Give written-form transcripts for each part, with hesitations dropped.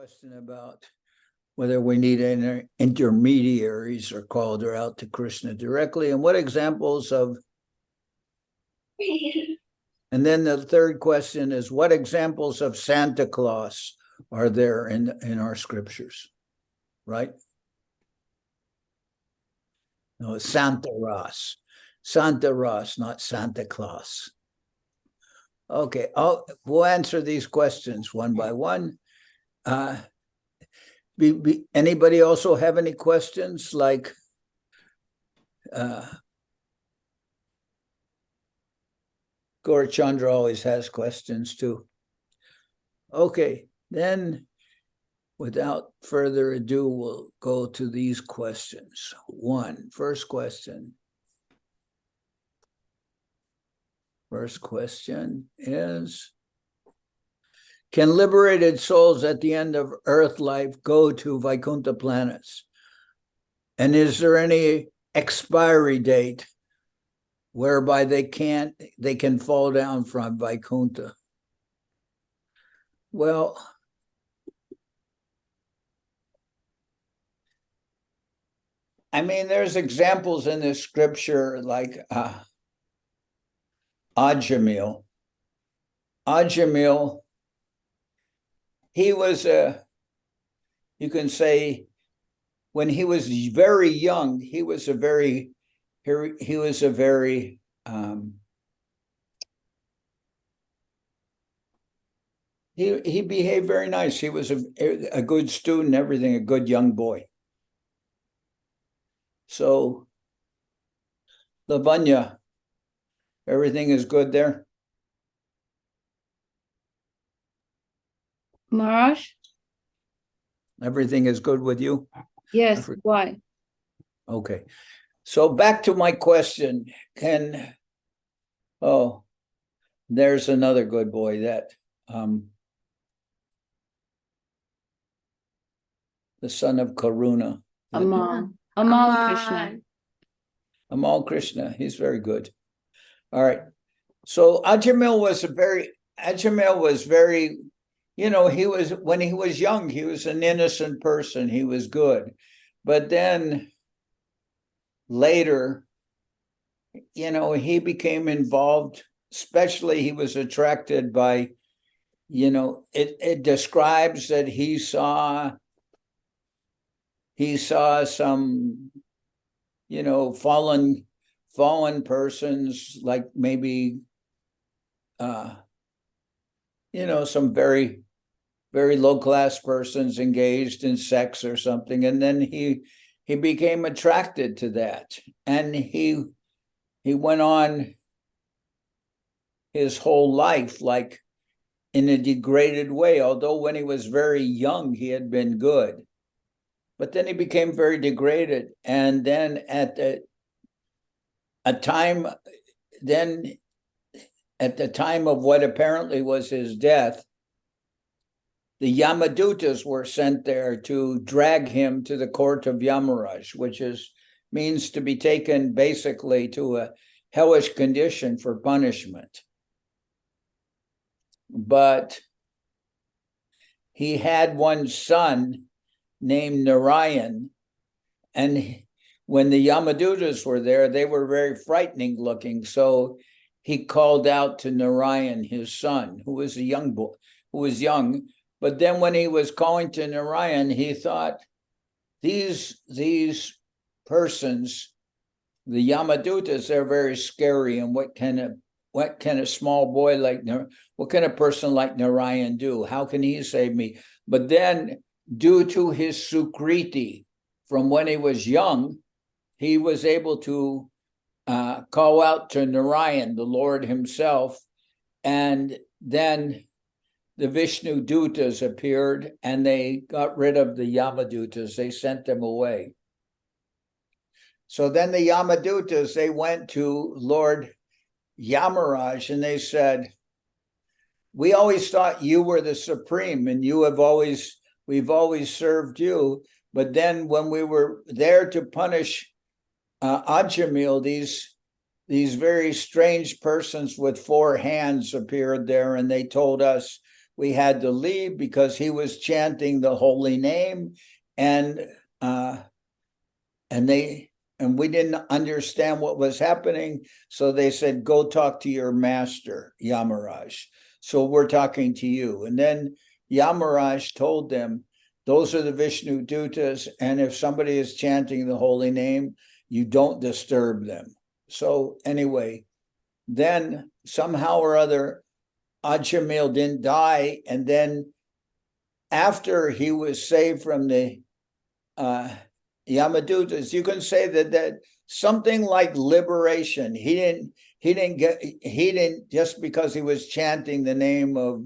question about whether we need intermediaries or called her out to Krishna directly, and what examples of, and then the third question is, what examples of Santa Claus are there in our scriptures, right? No, Santa Ras, not Santa Claus. Okay, we'll answer these questions one by one. Anybody also have any questions? Like, Gaurachandra always has questions too. Okay, then without further ado, we'll go to these questions. First question. First question is, can liberated souls at the end of earth life go to Vaikuntha planets? And is there any expiry date whereby they can fall down from Vaikuntha? Well, I mean, there's examples in the scripture like Ajamil. Ajamil, he was you can say, when he was very young, he behaved very nice. He was a good student, everything, a good young boy. So, Lavanya, everything is good there? Maharaj? Everything is good with you? Yes, why? Okay. So back to my question. There's another good boy, that the son of Karuna. Amal Krishna. Amal Krishna, he's very good. All right. So Ajamil was very, when he was young, he was an innocent person. He was good. But then later, he became involved, especially he was attracted by, it describes that he saw some, fallen persons, like maybe, some very, very low-class persons engaged in sex or something. And then he became attracted to that. And he went on his whole life, like in a degraded way, although when he was very young, he had been good. But then he became very degraded. And then at the time of what apparently was his death, the Yamadutas were sent there to drag him to the court of Yamaraj, which means to be taken basically to a hellish condition for punishment. But he had one son named Narayan, and when the Yamadutas were there, they were very frightening looking. So he called out to Narayan, his son, who was a young boy, who was young. But then when he was calling to Narayan, he thought, these persons, the Yamadutas, they're very scary. And what can a small boy what can a person like Narayan do? How can he save me? But then, due to his sukriti from when he was young, he was able to call out to Narayan, the Lord himself, and then the Vishnu Dutas appeared and they got rid of the Yamadutas. They sent them away. So then the Yamadutas, they went to Lord Yamaraj and they said, we always thought you were the supreme and we've always served you. But then when we were there to punish Ajamil, these very strange persons with 4 hands appeared there, and they told us, we had to leave because he was chanting the holy name, and we didn't understand what was happening. So they said, go talk to your master, Yamaraj. So we're talking to you. And then Yamaraj told them, those are the Vishnu Dutas, and if somebody is chanting the holy name, you don't disturb them. So anyway, then somehow or other, Ajamil didn't die, and then after he was saved from the Yamadutas, you can say that something like liberation. He didn't just because he was chanting the name of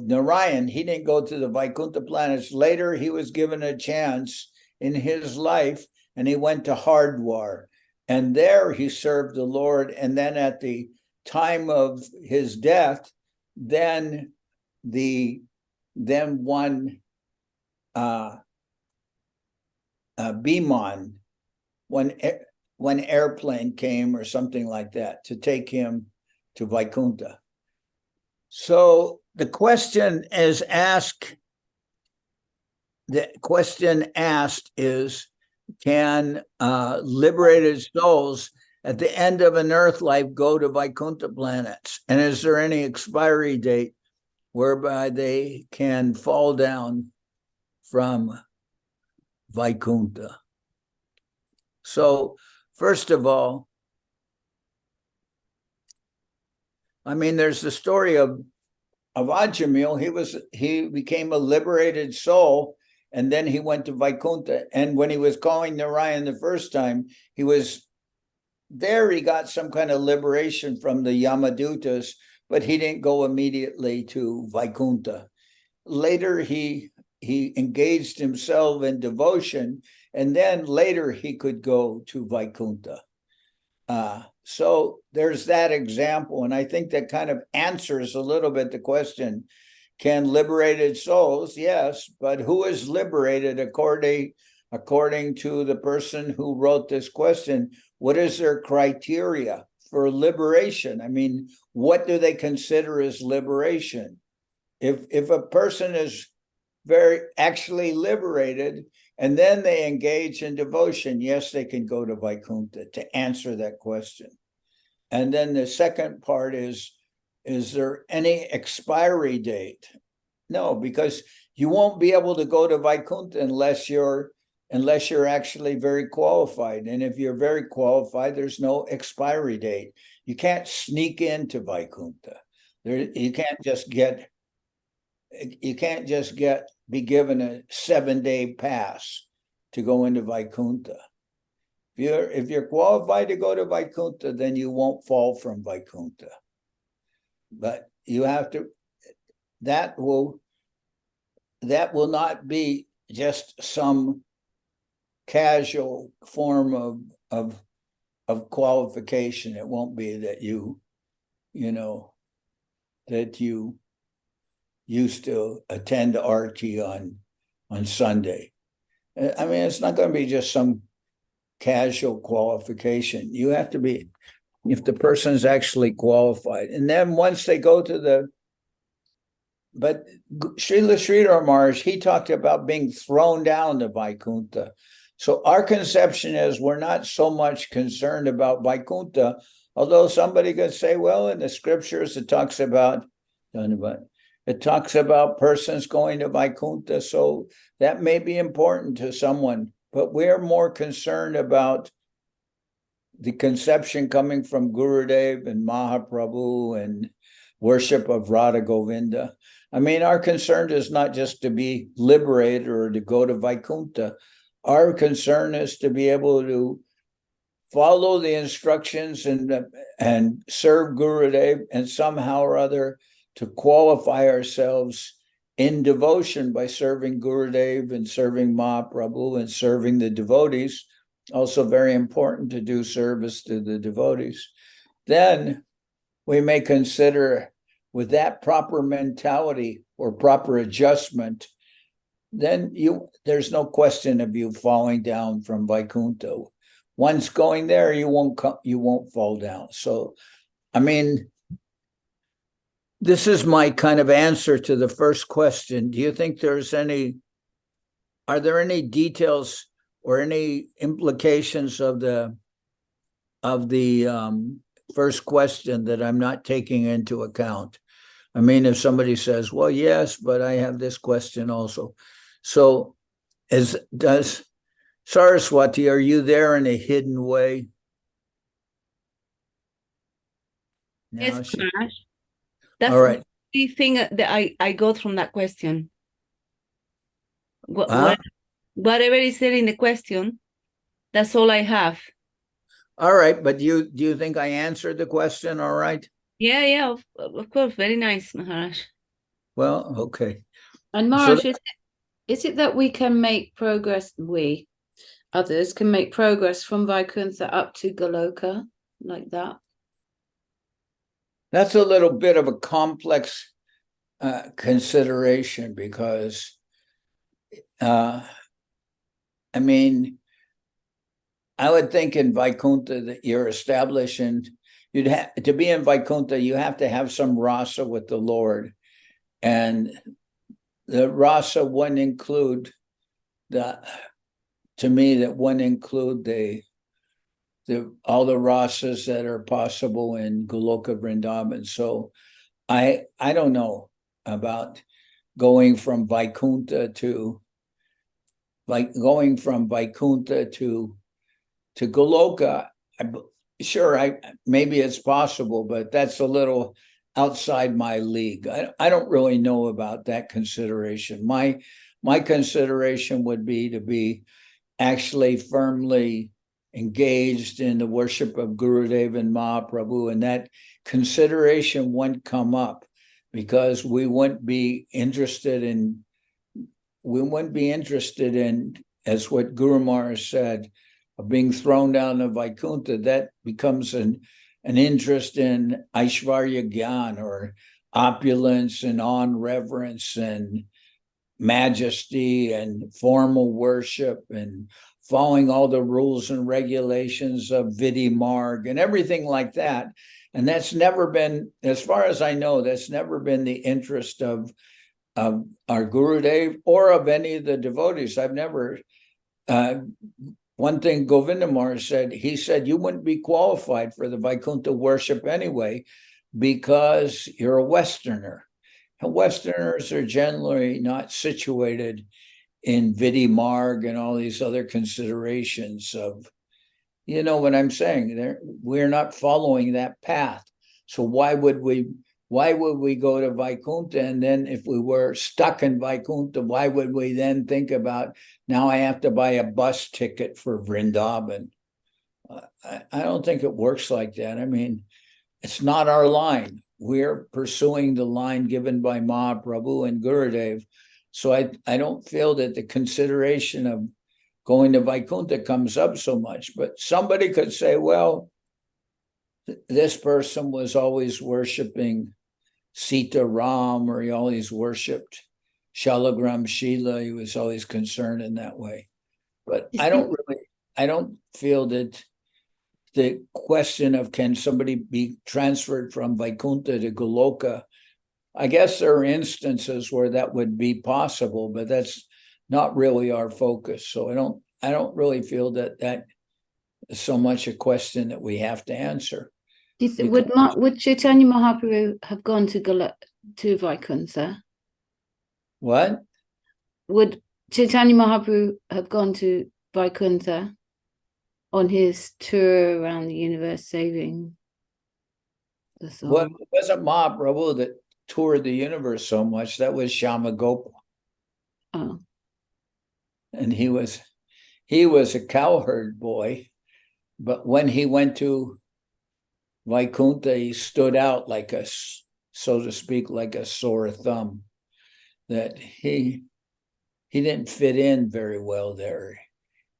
Narayan, he didn't go to the Vaikuntha planets. Later, he was given a chance in his life, and he went to Hardwar, and there he served the Lord. And then at the time of his death, then one Biman, one airplane came or something like that to take him to Vaikuntha. So the question asked is, can liberated souls at the end of an earth life go to Vaikuntha planets? And is there any expiry date whereby they can fall down from Vaikuntha? So first of all, I mean, there's the story of Ajamil. He became a liberated soul, and then he went to Vaikuntha. And when he was calling Narayan the first time, he was there. He got some kind of liberation from the Yamadutas, but he didn't go immediately to Vaikuntha. Later, he engaged himself in devotion, and then later he could go to Vaikuntha. So there's that example, and I think that kind of answers a little bit the question, can liberated souls? Yes, but who is liberated according to the person who wrote this question? What is their criteria for liberation? I mean, what do they consider as liberation? If a person is very actually liberated, and then they engage in devotion, yes, they can go to Vaikuntha, to answer that question. And then the second part is there any expiry date? No, because you won't be able to go to Vaikuntha unless you're actually very qualified. And if you're very qualified, there's no expiry date. You can't sneak into Vaikuntha. You can't just be given a 7-day pass to go into Vaikuntha. If you're qualified to go to Vaikuntha, then you won't fall from Vaikuntha. But you have to, that will not be just some casual form of qualification. It won't be that that you used to attend RT on Sunday. I mean, it's not going to be just some casual qualification. You have to be, if the person is actually qualified. And then once they go to but Srila Sridhar Maharaj, he talked about being thrown down to Vaikuntha. So our conception is we're not so much concerned about Vaikuntha, although somebody could say, well, in the scriptures, it talks about persons going to Vaikuntha, so that may be important to someone, but we're more concerned about the conception coming from Gurudev and Mahaprabhu and worship of Radha Govinda. I mean, our concern is not just to be liberated or to go to Vaikuntha. Our concern is to be able to follow the instructions and serve Gurudev, and somehow or other to qualify ourselves in devotion by serving Gurudev and serving Mahaprabhu and serving the devotees. Also very important to do service to the devotees. Then we may consider, with that proper mentality or proper adjustment, then there's no question of you falling down from Vaikuntha. Once going there, you won't fall down. So, I mean, This is my kind of answer to the first question. Do you think are there any details or any implications of the first question that I'm not taking into account? I mean, if somebody says, well, yes, but I have this question also. So does Saraswati, are you there in a hidden way? Yes, Maharaj. That's all right. the thing that I got from that question. Whatever is said in the question, that's all I have. All right, but do you think I answered the question all right? Yeah, of course. Very nice, Maharaj. Well, okay. And Maharaj, is it that we can make progress, others can make progress from Vaikuntha up to Goloka, like that? That's a little bit of a complex consideration because, I mean, I would think in Vaikuntha that you're established, and you'd have to be in Vaikuntha, you have to have some rasa with the Lord. And the rasa wouldn't include to me, that wouldn't include all the rasas that are possible in Goloka Vrindavan. So I don't know about going from Vaikuntha to Goloka. Sure, maybe it's possible, but that's a little outside my league. I don't really know about that consideration. My consideration would be to be actually firmly engaged in the worship of Gurudev and Mahaprabhu, and that consideration wouldn't come up because we wouldn't be interested in, as what Guru Maharaj said, of being thrown down to Vaikuntha. That becomes an interest in Aishvarya Gyan, or opulence and on reverence and majesty and formal worship and following all the rules and regulations of Vidhi Marg and everything like that. And that's never been, as far as I know, that's never been the interest of our Gurudev or of any of the devotees. I've never, one thing Govinda Maharaj said, he said, you wouldn't be qualified for the Vaikuntha worship anyway, because you're a Westerner. And Westerners are generally not situated in Vidhi Marg and all these other considerations of, you know what I'm saying? We're not following that path. So why would we go to Vaikuntha? And then if we were stuck in Vaikuntha, why would we then think about, now I have to buy a bus ticket for Vrindavan? I don't think it works like that. I mean, it's not our line. We're pursuing the line given by Mahaprabhu and Gurudev. So I don't feel that the consideration of going to Vaikuntha comes up so much. But somebody could say, well, this person was always worshiping Sita Ram, or he always worshipped Shalagram Shila. He was always concerned in that way. But I don't feel that the question of can somebody be transferred from Vaikuntha to Goloka, I guess there are instances where that would be possible, but that's not really our focus. So I don't really feel that is so much a question that we have to answer. Would Chaitanya Mahaprabhu have gone to Vaikuntha? What? Would Chaitanya Mahaprabhu have gone to Vaikuntha on his tour around the universe saving the soul? Well, it wasn't Mahaprabhu that toured the universe so much. That was Shama Gopal. Oh. And he was a cowherd boy, but when he went to Vaikuntha, he stood out like so to speak, like a sore thumb, that he didn't fit in very well there.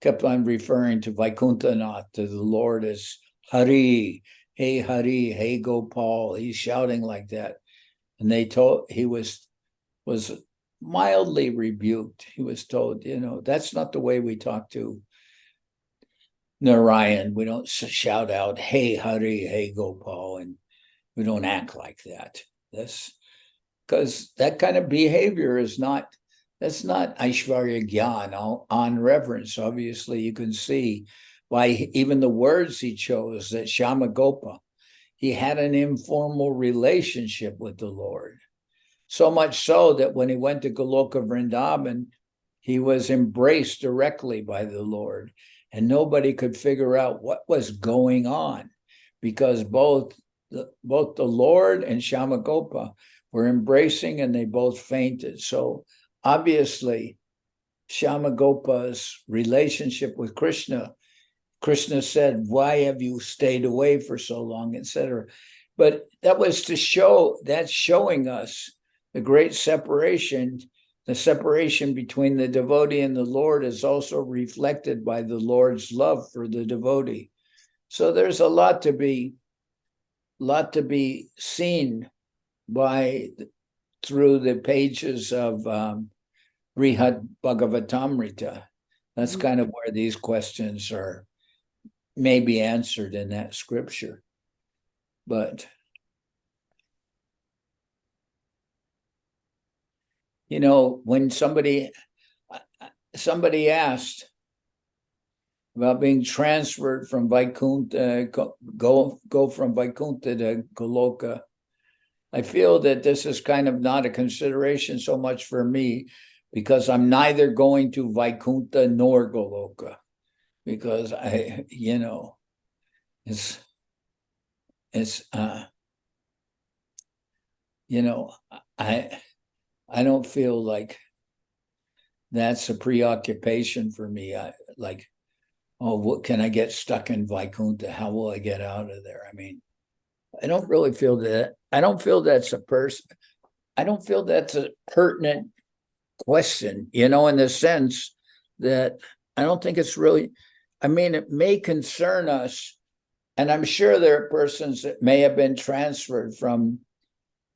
Kept on referring to Vaikuntha, to the Lord, as Hari, hey Gopal. He's shouting like that. And he was mildly rebuked. He was told, that's not the way we talk to Narayan. We don't shout out, hey Hari, hey Gopal, and we don't act like that. This, because that kind of behavior is not, that's not Aishvarya Gyan, on reverence. Obviously, you can see by even the words he chose, that Shamagopa, he had an informal relationship with the Lord. So much so that when he went to Goloka Vrindavan, he was embraced directly by the Lord, and nobody could figure out what was going on, because both the Lord and Shamagopa were embracing, and they both fainted. So obviously, Shamagopa's relationship with Krishna said, "Why have you stayed away for so long?" etc. But that was to show, that's showing us the great separation. The separation between the devotee and the Lord is also reflected by the Lord's love for the devotee. So there's a lot to be seen through the pages of Brihad Bhagavatamrita. That's kind of where these questions are maybe answered in that scripture. But you know, when somebody asked about being transferred from Vaikuntha, go from Vaikuntha to Goloka, I feel that this is kind of not a consideration so much for me, because I'm neither going to Vaikuntha nor Goloka, because I, you know, it's you know, I don't feel like that's a preoccupation for me. I like, oh, what can I get stuck in Vaikuntha? How will I get out of there? I mean, I don't really feel that. I don't feel that's a pertinent question, you know, in the sense that I don't think it's really, I mean, it may concern us, and I'm sure there are persons that may have been transferred from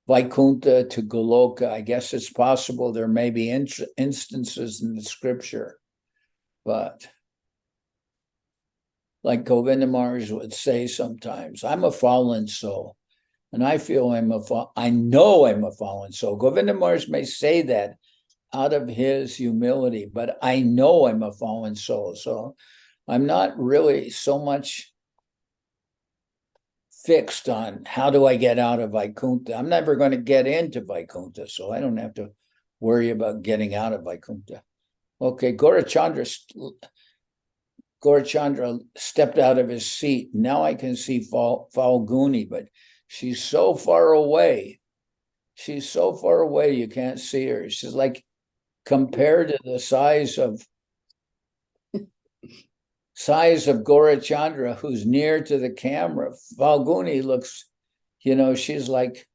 Vaikuntha to Goloka. I guess it's possible there may be instances in the scripture, but like Govinda Maharaj would say sometimes, I'm a fallen soul, and I feel I know I'm a fallen soul. Govinda Maharaj may say that out of his humility, but I know I'm a fallen soul. So I'm not really so much fixed on how do I get out of Vaikuntha. I'm never going to get into Vaikuntha, so I don't have to worry about getting out of Vaikuntha. Okay, Gaurachandra stepped out of his seat. Now I can see Falguni, but she's so far away. She's so far away you can't see her. She's like, compared to the size of Gaurachandra, who's near to the camera, Falguni looks, you know, she's like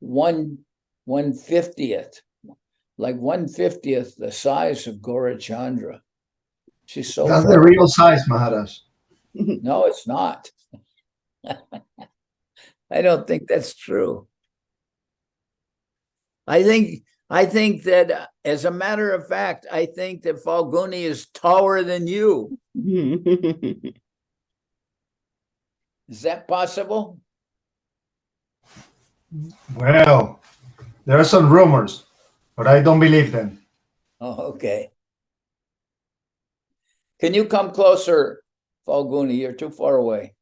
1/50th, like 1/50th the size of Gaurachandra. She's so That's the real size, Maharaj. No, it's not. I don't think that's true. I think that, as a matter of fact, I think that Falguni is taller than you. Is that possible? Well, there are some rumors, but I don't believe them. Oh, okay. Can you come closer, Falguni? You're too far away.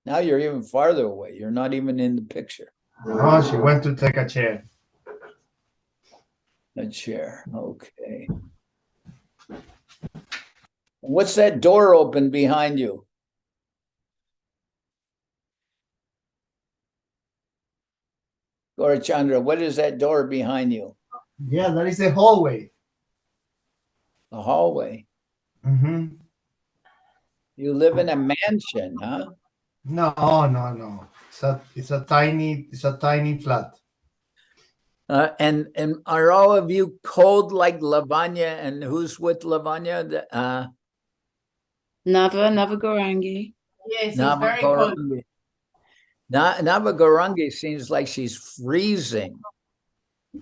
Now you're even farther away. You're not even in the picture. Oh, she went to take a chair. A chair. Okay. What's that door open behind you? Gaurachandra, what is that door behind you? Yeah, that is the hallway. The hallway. Mm-hmm. You live in a mansion, huh? No. It's a tiny flat. And are all of you cold like Lavanya? And who's with Lavanya? Nava Gorangi. Yes, it's very cold. Nava Gorangi seems like she's freezing.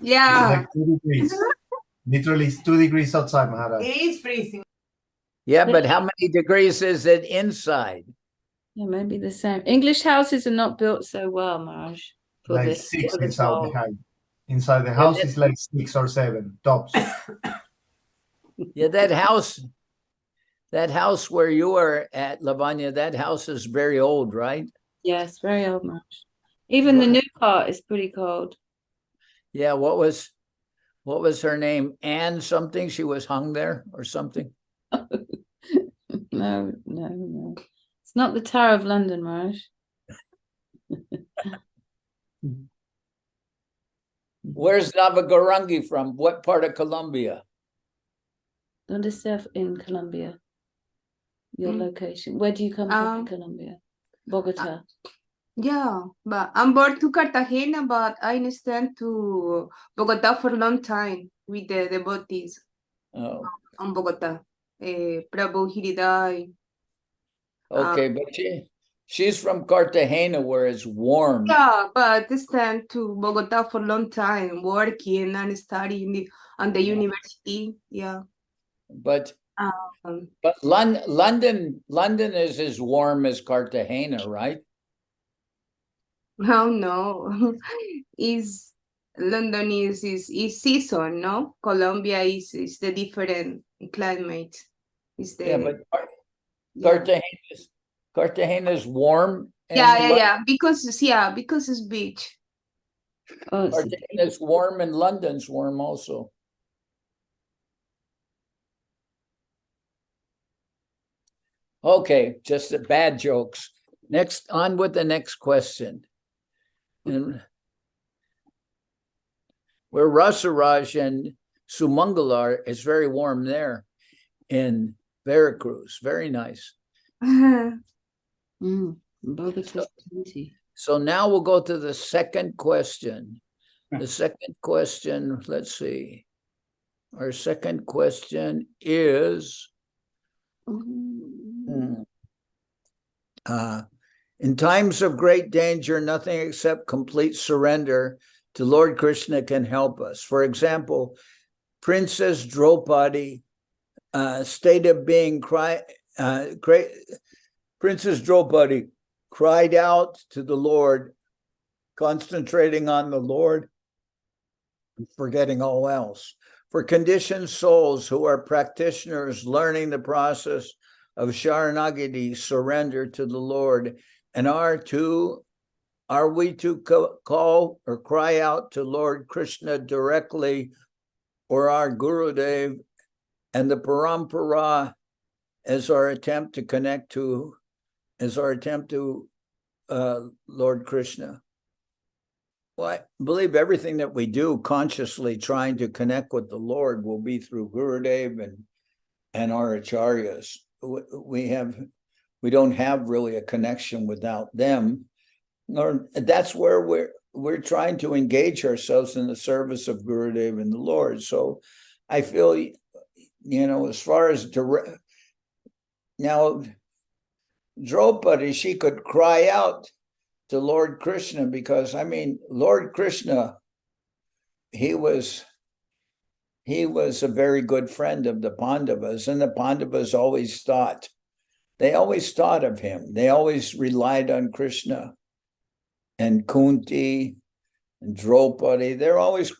Yeah, It's like 2 degrees. Literally, it's 2 degrees outside, Maharaj. it is freezing. Yeah, but how many degrees is it inside? Yeah, maybe the same. English houses are not built so well, Maharaj, for Like this. 6 For this inside the role. house. Inside the Yeah, house is like 6 or 7 tops. Yeah, that house where you are at, Lavanya, that house is very old, right? Yes, very old, Maharaj. Even the new part is pretty cold. Yeah, what was her name? Anne something? She was hung there or something? No. It's not the Tower of London, Maharaj. Where's Navagorangi from? What part of Colombia? Don't yourself in Colombia. Your location. Where do you come from in Colombia? Bogota. Yeah, but I'm born to Cartagena, but I stand to Bogota for a long time with the devotees Oh, on Bogota. Prabhu Hiridai. okay, but she's from Cartagena where it's warm. Yeah, but I stand to Bogota for a long time, working and studying on the university. Yeah. But Um, London is as warm as Cartagena, right? no. is London is season, no? Colombia is the different climate. Is the Yeah, but yeah. Cartagena's warm Yeah, and yeah, yeah. Because it's beach. Oh, it's Cartagena's warm and London's warm also. Okay, just the bad jokes. Next, on with the next question. And where Rasaraj and Sumangalar, it's very warm there in Veracruz. Very nice. Bogota's plenty. So now we'll go to the second question. The second question, let's see. Our second question is, in times of great danger, nothing except complete surrender to Lord Krishna can help us. For example, Princess Draupadi, state of being Princess Draupadi cried out to the Lord, concentrating on the Lord, forgetting all else. For conditioned souls who are practitioners learning the process of Sharanagati, surrender to the Lord, and are we to call or cry out to Lord Krishna directly, or our Gurudev and the Parampara as our attempt to connect to, Lord Krishna? Well, I believe everything that we do consciously trying to connect with the Lord will be through Gurudev and our acharyas. We don't have really a connection without them. Or that's where we're trying to engage ourselves in the service of Gurudev and the Lord. So I feel, as far as now, Draupadi, she could cry out to Lord Krishna, because Lord Krishna, he was a very good friend of the Pandavas, and the Pandavas always thought of him. They always relied on Krishna. And Kunti and Draupadi, they're always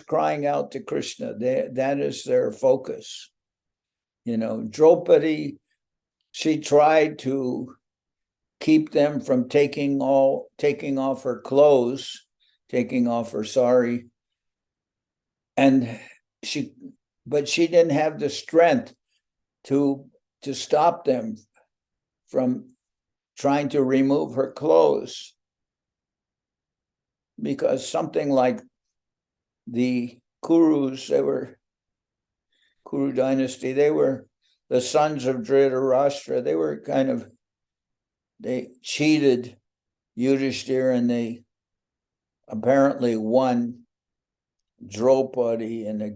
crying out to Krishna. That is their focus. Draupadi, she tried to keep them from taking off her clothes, taking off her sari. But she didn't have the strength to stop them from trying to remove her clothes, because something like the Kurus, they were Kuru dynasty, they were the sons of Dhritarashtra. They cheated Yudhishthira, and they apparently won Draupadi in a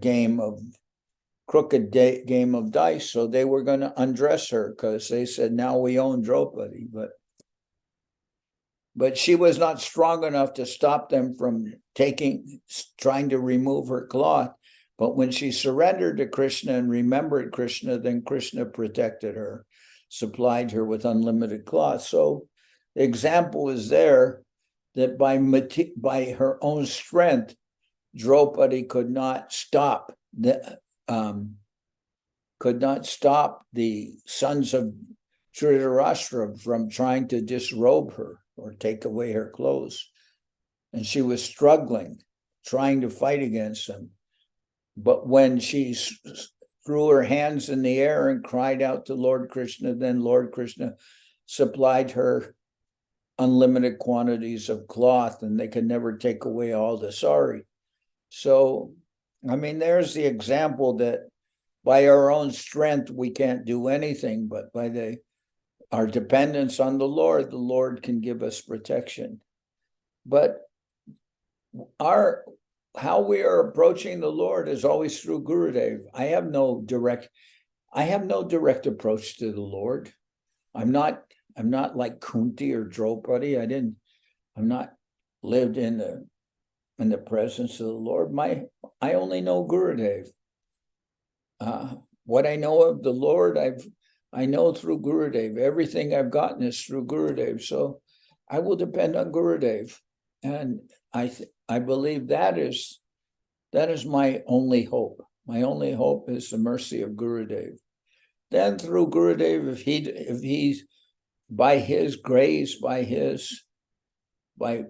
crooked game of dice. So they were going to undress her, because they said, now we own Draupadi. But she was not strong enough to stop them from trying to remove her cloth. But when she surrendered to Krishna and remembered Krishna, then Krishna protected her. supplied her with unlimited cloth. So the example is there that by her own strength, Draupadi could not stop the sons of Dhritarashtra from trying to disrobe her or take away her clothes. And she was struggling, trying to fight against them. But when she threw her hands in the air and cried out to Lord Krishna, then Lord Krishna supplied her unlimited quantities of cloth, and they could never take away all the sari. So, I mean, there's the example that by our own strength, we can't do anything, but by our dependence on the Lord can give us protection. But how we are approaching the Lord is always through Gurudev. I have no direct approach to the Lord. I'm not like Kunti or Draupadi. I'm not lived in the presence of the Lord. I only know Gurudev. What I know of the Lord, I know through Gurudev. Everything I've gotten is through Gurudev. So I will depend on Gurudev. And I believe that is my only hope. My only hope is the mercy of Gurudev. Then through Gurudev, if he's by his grace, by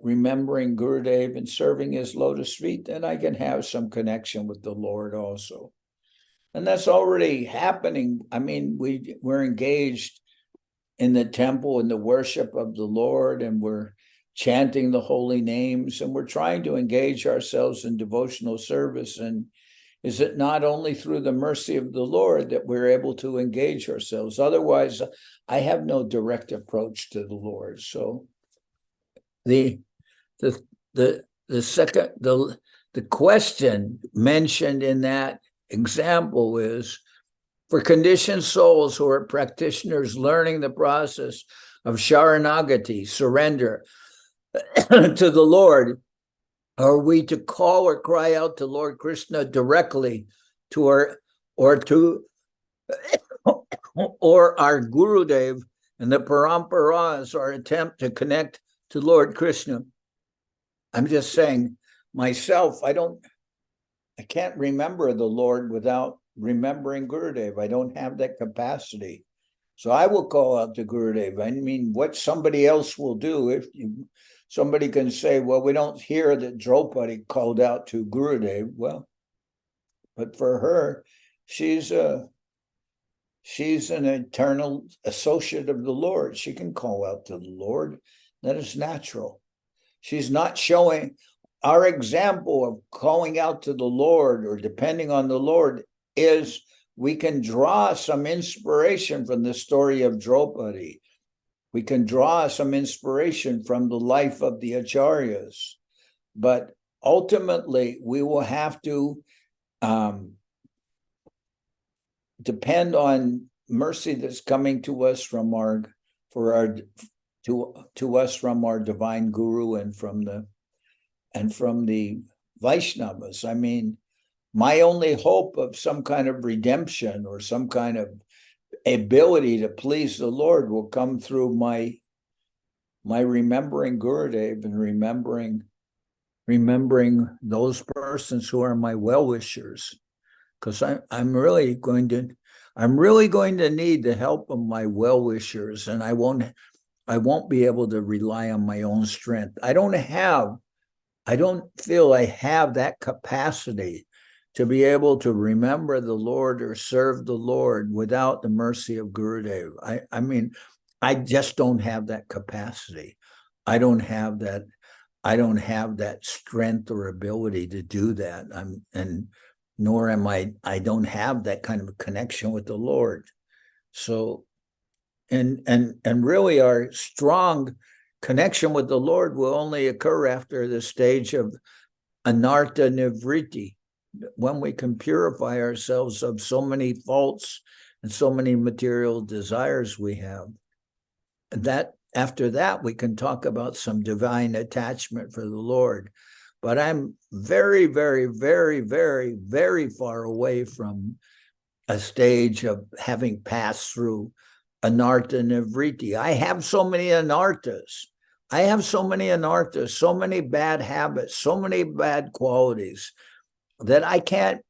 remembering Gurudev and serving his lotus feet, then I can have some connection with the Lord also. And that's already happening. I mean, we're engaged in the temple in the worship of the Lord, and we're chanting the holy names, and we're trying to engage ourselves in devotional service. And is it not only through the mercy of the Lord that we're able to engage ourselves? Otherwise, I have no direct approach to the Lord. So the question mentioned in that example is for conditioned souls who are practitioners learning the process of Sharanagati, surrender to the Lord, are we to call or cry out to Lord Krishna directly to our Gurudev and the paramparas, our attempt to connect to Lord Krishna? I'm just saying myself, I can't remember the Lord without remembering Gurudev. I don't have that capacity. So I will call out to Gurudev. I mean, what somebody else will do, somebody can say, well, we don't hear that Draupadi called out to Gurudev. Well, but for her, she's an eternal associate of the Lord. She can call out to the Lord. That is natural. She's not showing. Our example of calling out to the Lord or depending on the Lord is we can draw some inspiration from the story of Draupadi. We can draw some inspiration from the life of the Acharyas. But ultimately, we will have to depend on mercy that's coming to us from our divine Guru and from the Vaishnavas. I mean, my only hope of some kind of redemption or some kind of ability to please the Lord will come through my remembering Gurudev and remembering those persons who are my well-wishers, because I'm really going to need the help of my well-wishers, and I won't be able to rely on my own strength. I don't feel I have that capacity to be able to remember the Lord or serve the Lord without the mercy of Gurudev. I mean, I just don't have that capacity. I don't have that strength or ability to do that. I don't have that kind of a connection with the Lord. So, and really our strong connection with the Lord will only occur after the stage of anartha nivriti, when we can purify ourselves of so many faults and so many material desires we have. And that after that, we can talk about some divine attachment for the Lord. But I'm very, very, very, very, very far away from a stage of having passed through anartha nivriti. I have so many anarthas. I have so many anarthas, so many bad habits, so many bad qualities that I can't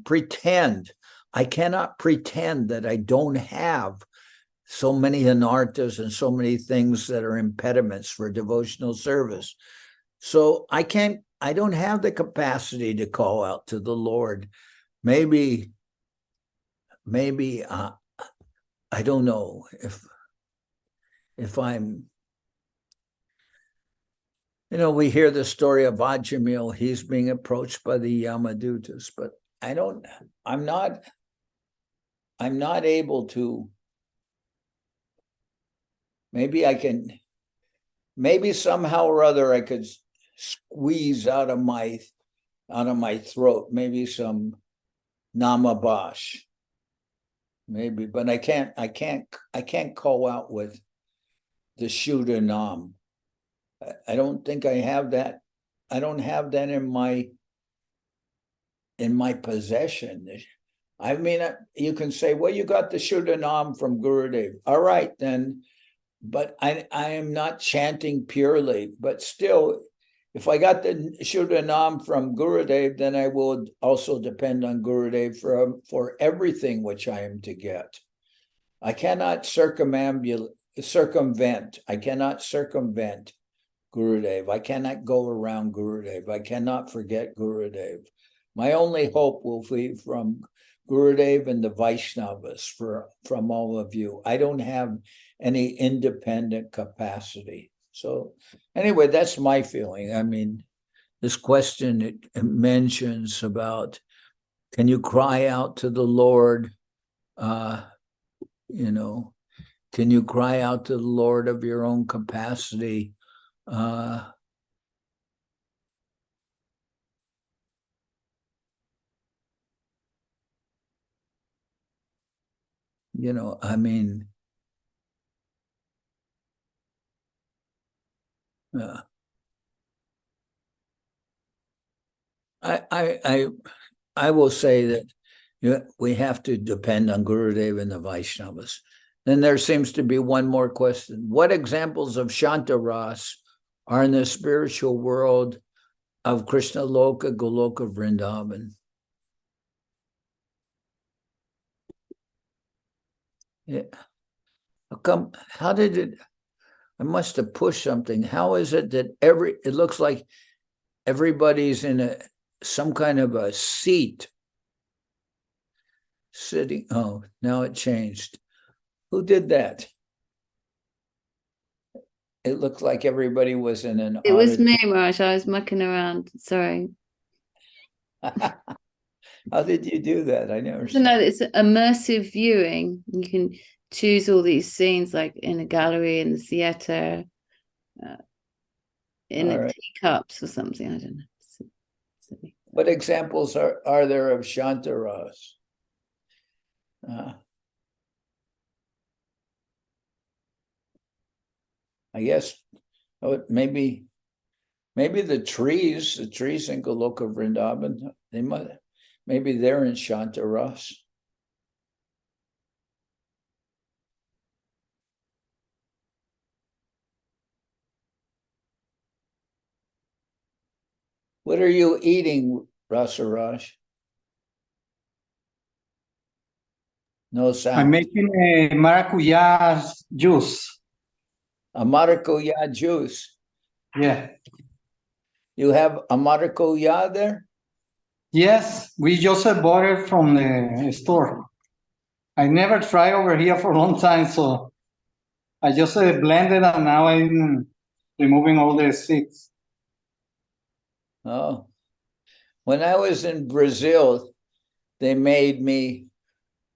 pretend. I cannot pretend that I don't have so many anarthas and so many things that are impediments for devotional service. So I don't have the capacity to call out to the Lord. Maybe I don't know if I'm, we hear the story of Ajamil. He's being approached by the Yamadutas, but I'm not able to. Maybe somehow or other I could squeeze out of my throat, maybe some namabash, maybe, but I can't call out with the Shuddha Nam. I don't think I have that. I don't have that in my possession. I mean, you can say, well, you got the Shuddha Nam from Gurudev. All right, then. But I am not chanting purely. But still, if I got the Shuddha Nam from Gurudev, then I will also depend on Gurudev for everything which I am to get. I cannot circumvent. I cannot circumvent Gurudev. I cannot go around Gurudev. I cannot forget Gurudev. My only hope will be from Gurudev and the Vaishnavas, from all of you. I don't have any independent capacity. So anyway, that's my feeling. I mean, this question, it mentions about, can you cry out to the Lord? Can you cry out to the Lord of your own capacity? I mean, I will say that we have to depend on Gurudev and the Vaishnavas. Then there seems to be one more question. What examples of Shantaras are in the spiritual world of Krishna Loka, Goloka, Vrindavan? Yeah. How did it? I must have pushed something. How is it that it looks like everybody's in some kind of a seat sitting? Oh, now it changed. Who did that? It looked like everybody was in an It was me, Maharaj. I was mucking around. Sorry. How did you do that? I never So no, it's immersive viewing. You can choose all these scenes, like in a gallery, in the theater, in the teacups or something. I don't know. What examples are there of Shantaras? I guess maybe the trees in Goloka Vrindavan, maybe they're in Shantaras. What are you eating, Rasaraj? No sound. I'm making a maracuya juice. A maracuya juice. Yeah. You have a maracuya there? Yes, we just bought it from the store. I never tried over here for a long time, so I just blended and now I'm removing all the seeds. Oh. When I was in Brazil, they made me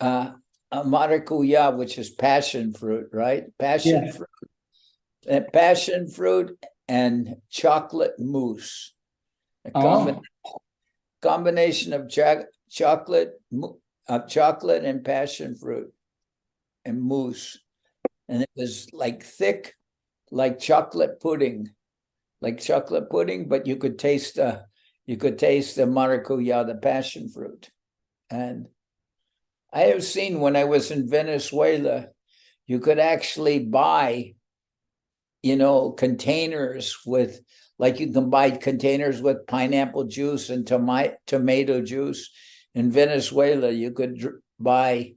a maracuya, which is passion fruit, right? Passion fruit. And passion fruit and chocolate mousse. A combination of chocolate and passion fruit and mousse. And it was like thick, like chocolate pudding, but you could taste the maracuya, the passion fruit. And I have seen, when I was in Venezuela, you could actually buy, containers with, like you can buy containers with pineapple juice and tomato juice. In Venezuela, you could buy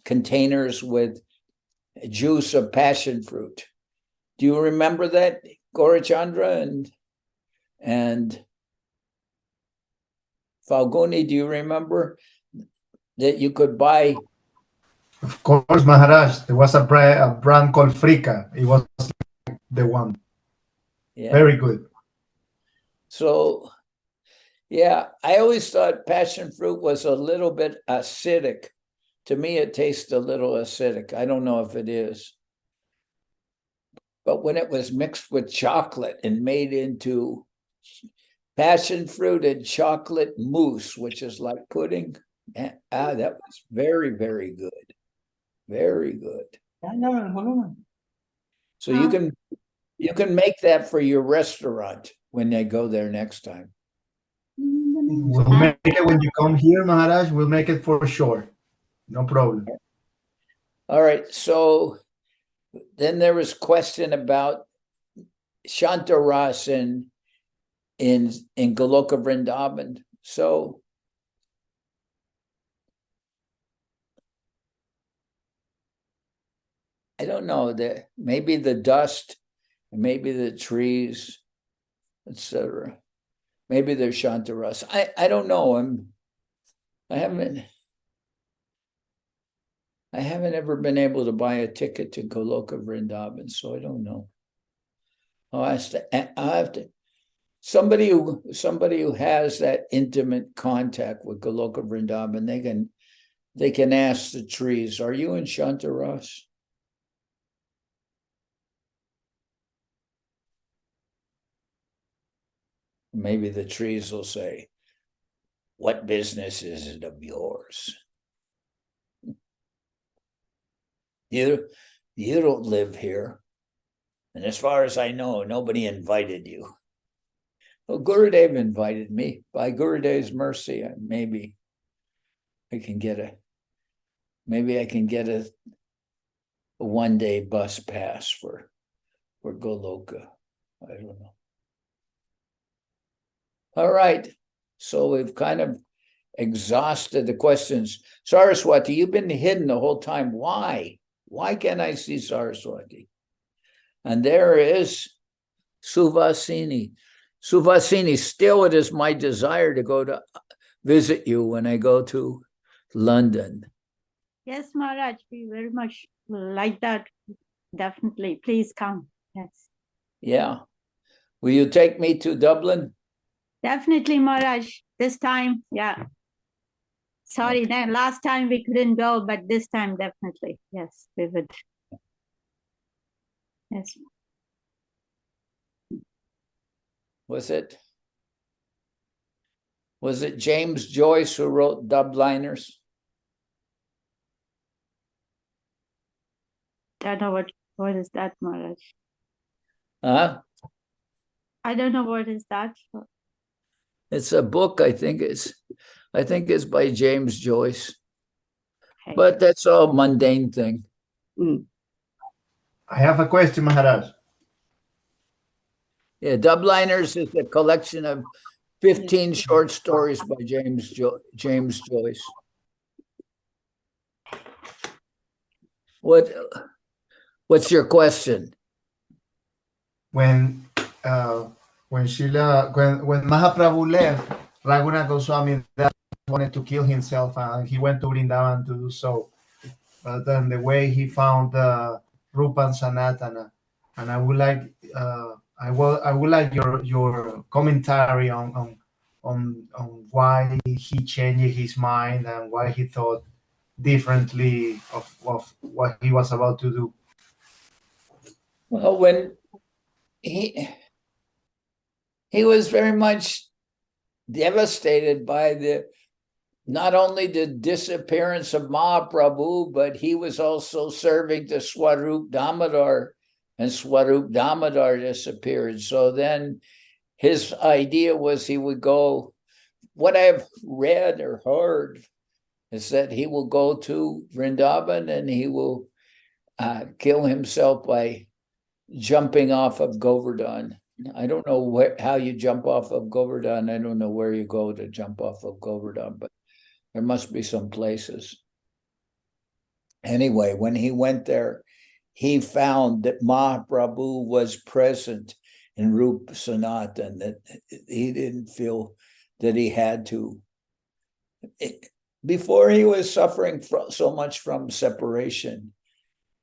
containers with juice of passion fruit. Do you remember that, Gaurachandra and Falguni? Do you remember that you could buy? Of course, Maharaj. There was a brand called Frika. It was the one. Yeah. Very good. So, yeah, I always thought passion fruit was a little bit acidic. To me, it tastes a little acidic. I don't know if it is. But when it was mixed with chocolate and made into passion fruit and chocolate mousse, which is like pudding, that was very, very good. Very good. So you can make that for your restaurant when they go there next time. We'll make it when you come here, Maharaj. We'll make it for sure. No problem. All right. So then there was question about Shantaras in Goloka Vrindavan. So I don't know, that maybe the dust, maybe the trees, etc. Maybe they're Shantaras. I don't know. I haven't ever been able to buy a ticket to Goloka Vrindavan, so I don't know. I'll have to. Somebody who has that intimate contact with Goloka Vrindavan, they can ask the trees, are you in Shantaras? Maybe the trees will say, what business is it of yours? You don't live here. And as far as I know, nobody invited you. Well, Gurudev invited me. By Gurudev's mercy, maybe I can get a one-day bus pass for Goloka. I don't know. All right. So we've kind of exhausted the questions. Saraswati, you've been hidden the whole time. Why? Why can't I see Saraswati? And there is Suvasini. Suvasini, still it is my desire to go to visit you when I go to London. Yes, Maharaj, we very much like that. Definitely. Please come. Yes. Yeah. Will you take me to Dublin? Definitely, Maharaj. This time, yeah. Sorry, then last time we couldn't go, but this time definitely. Yes, we would. Yes. Was it James Joyce who wrote Dubliners? I don't know what is that, Maharaj. Huh? I don't know what is that. It's a book, I think it's by James Joyce. Okay. But that's all mundane thing. I have a question, Maharaj. Yeah, Dubliners is a collection of 15 short stories by James Joyce. What's your question? When Mahaprabhu left, Raghunath Goswami wanted to kill himself, and he went to Vrindavan to do so. But then the way he found Rupa and Sanatana, and I would like your commentary on why he changed his mind and why he thought differently of what he was about to do. Well, when he was very much devastated by not only the disappearance of Mahaprabhu, but he was also serving to Swarup Damodar, and Swarup Damodar disappeared. So then his idea was he would go, what I've read or heard is that he will go to Vrindavan and he will kill himself by jumping off of Govardhan. I don't know how you jump off of Govardhan. I don't know where you go to jump off of Govardhan, but there must be some places. Anyway, when he went there, he found that Mahaprabhu was present in Rupa Sanatan, that he didn't feel that he had to. Before he was suffering so much from separation.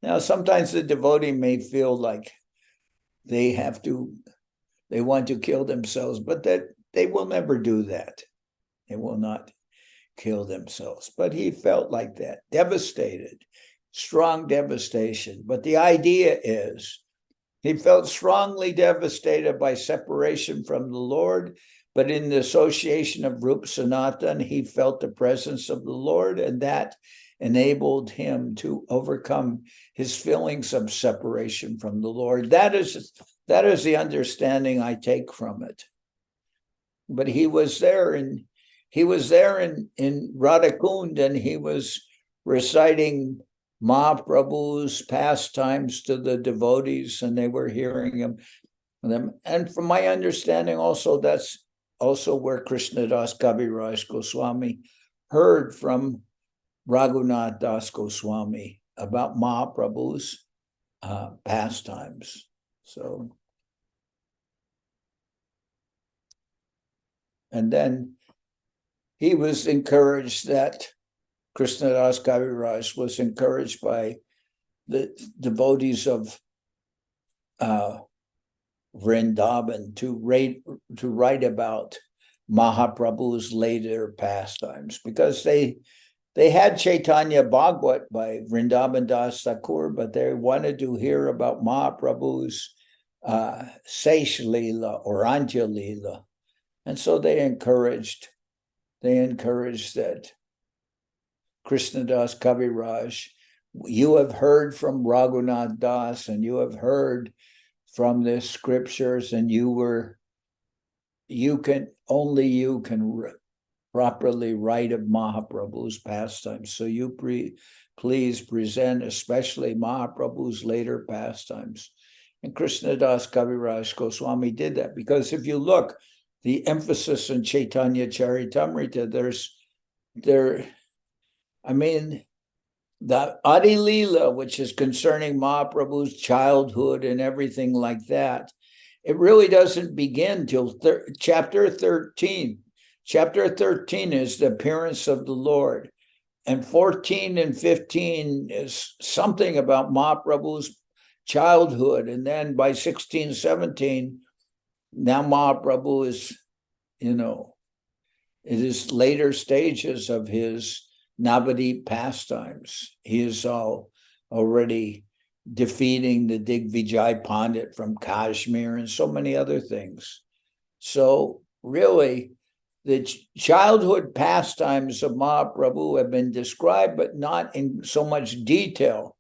Now, sometimes the devotee may feel like they want to kill themselves, but that they will never do that. They will not kill themselves. But he felt like that, devastated, strong devastation. But the idea is, he felt strongly devastated by separation from the Lord, but in the association of Rupa Sanatan, he felt the presence of the Lord, and that enabled him to overcome his feelings of separation from the Lord. That is the understanding I take from it. But he was there in Radhakund, and he was reciting Mahaprabhu's pastimes to the devotees, and they were hearing them. And from my understanding, also that's also where Krishnadas Kaviraj Goswami heard from Raghunath Das Goswami about Mahaprabhu's pastimes. So, and then he was encouraged, that Krishnadas Kaviraj was encouraged by the devotees of Vrindavan to write about Mahaprabhu's later pastimes, because they had Chaitanya Bhagavat by Vrindavan Das Thakur, but they wanted to hear about Mahaprabhu's Seish Leela or Anja Leela. And so they encouraged that Krishnadas Kaviraj, you have heard from Raghunath Das, and you have heard from the scriptures, and you can properly write of Mahaprabhu's pastimes. So you please present especially Mahaprabhu's later pastimes. And Krishnadas Kaviraj Goswami did that, because if you look, the emphasis in Chaitanya Charitamrita, the Adi Leela, which is concerning Mahaprabhu's childhood and everything like that, it really doesn't begin till chapter 13. Chapter 13 is the appearance of the Lord, and 14 and 15 is something about Mahaprabhu's childhood, and then by 16, 17, now Mahaprabhu is, it is later stages of his Navadip pastimes. He is already defeating the Digvijay Pandit from Kashmir and so many other things. So really, the childhood pastimes of Mahaprabhu have been described, but not in so much detail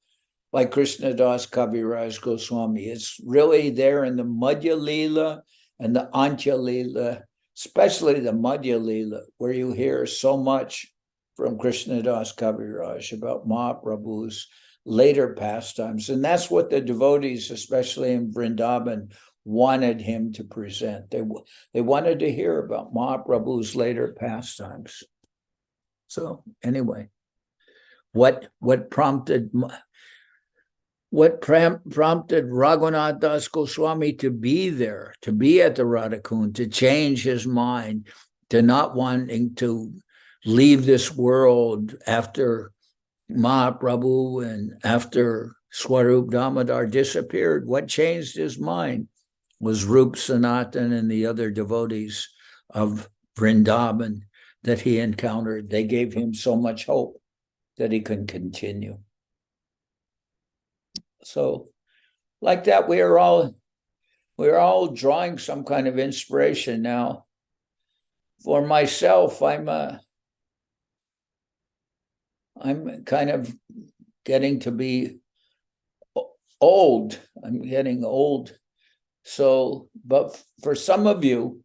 by Krishnadas Kaviraj Goswami. It's really there in the Madhya Leela and the Antya Leela, especially the Madhya Leela, where you hear so much from Krishnadas Kaviraj about Mahaprabhu's later pastimes. And that's what the devotees, especially in Vrindavan, wanted him to present. They wanted to hear about Mahaprabhu's later pastimes. So anyway, what prompted Raghunath Das Goswami to be there, to be at the Radhakund, to change his mind, to not wanting to leave this world after Mahaprabhu and after Swarup Damodar disappeared? What changed his mind was Rup Sanatan and the other devotees of Vrindavan that he encountered. They gave him so much hope that he can continue. So like that, we're all drawing some kind of inspiration now. For myself, I'm kind of getting to be old. I'm getting old. So, but for some of you,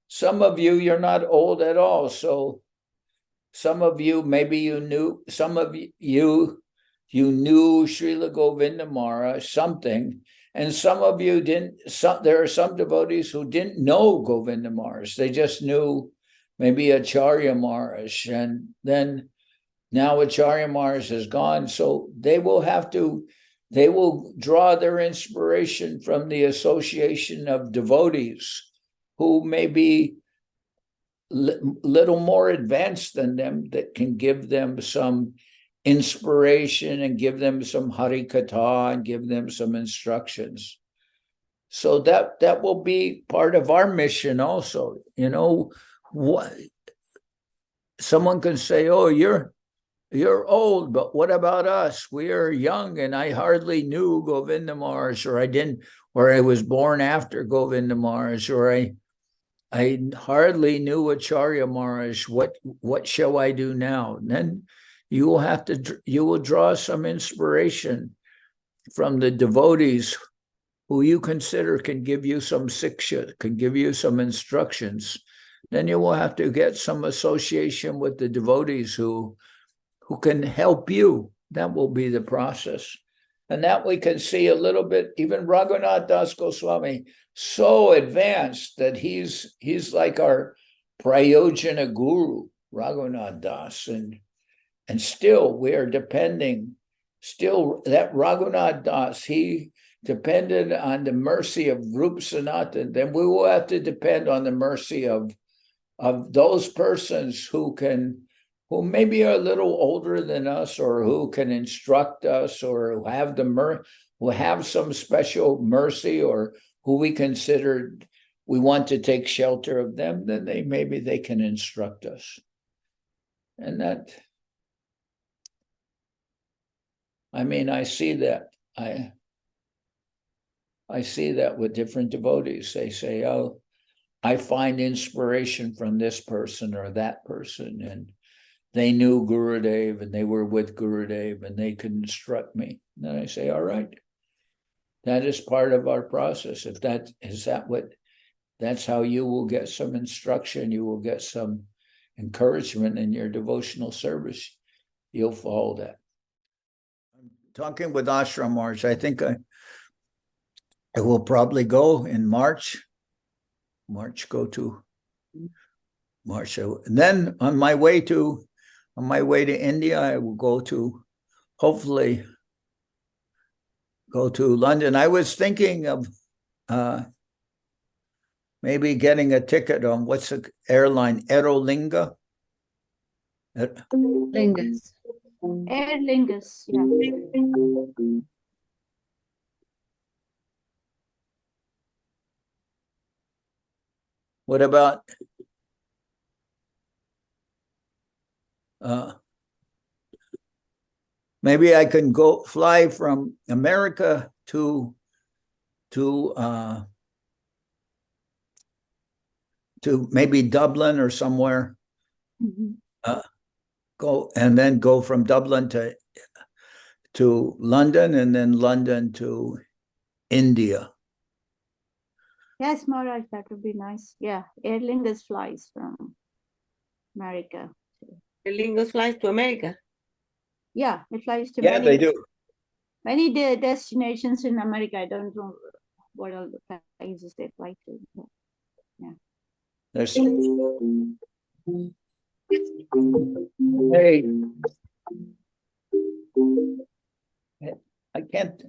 you're not old at all. So some of you, maybe you knew, some of you knew Srila Govinda Maharaj something, and some of you didn't. There are some devotees who didn't know Govinda Maharaj. They just knew maybe Acharya Maharaj, and then now Acharya Maharaj is gone, so they will draw their inspiration from the association of devotees who may be little more advanced than them, that can give them some inspiration and give them some Hari Katha and give them some instructions. So that will be part of our mission also. You know, what someone can say, oh, you're old, but what about us? We are young, and I hardly knew Govinda Maharaj, or I was born after Govinda Maharaj, or I hardly knew Acharya Maharaj. What shall I do now? And then you will draw some inspiration from the devotees who you consider can give you some siksha, can give you some instructions. Then you will have to get some association with the devotees who can help you. That will be the process. And that we can see a little bit, even Raghunath Das Goswami, so advanced that he's like our Prayojana Guru, Raghunath Das. And still we are depending, still that Raghunath Das, he depended on the mercy of Rup Sanatan. Then we will have to depend on the mercy of those persons who maybe are a little older than us, or who can instruct us, or who have some special mercy, or who we consider we want to take shelter of them. Then maybe they can instruct us. And that, I mean, I see that. I see that with different devotees. They say, oh, I find inspiration from this person or that person, and they knew Gurudev and they were with Gurudev and they could instruct me. And then I say, all right, that is part of our process. If that's how you will get some instruction, you will get some encouragement in your devotional service. You'll follow that. I'm talking with Ashram Maharaj. I think I will probably go in March. And then on my way to India, I will hopefully go to London. I was thinking of maybe getting a ticket on what's the airline, Aerolinga? Lingus. Aer Lingus, yeah. What about maybe I can fly from America to maybe Dublin or somewhere. Mhm. Go from Dublin to London, and then London to India. Yes, Maharaj, that would be nice. Yeah, Aer Lingus flies from America. The Lingus flies to America. Yeah, it flies to Yeah, they do. many destinations in America. I don't know what all the places they fly to. But yeah. There's hey, I can't,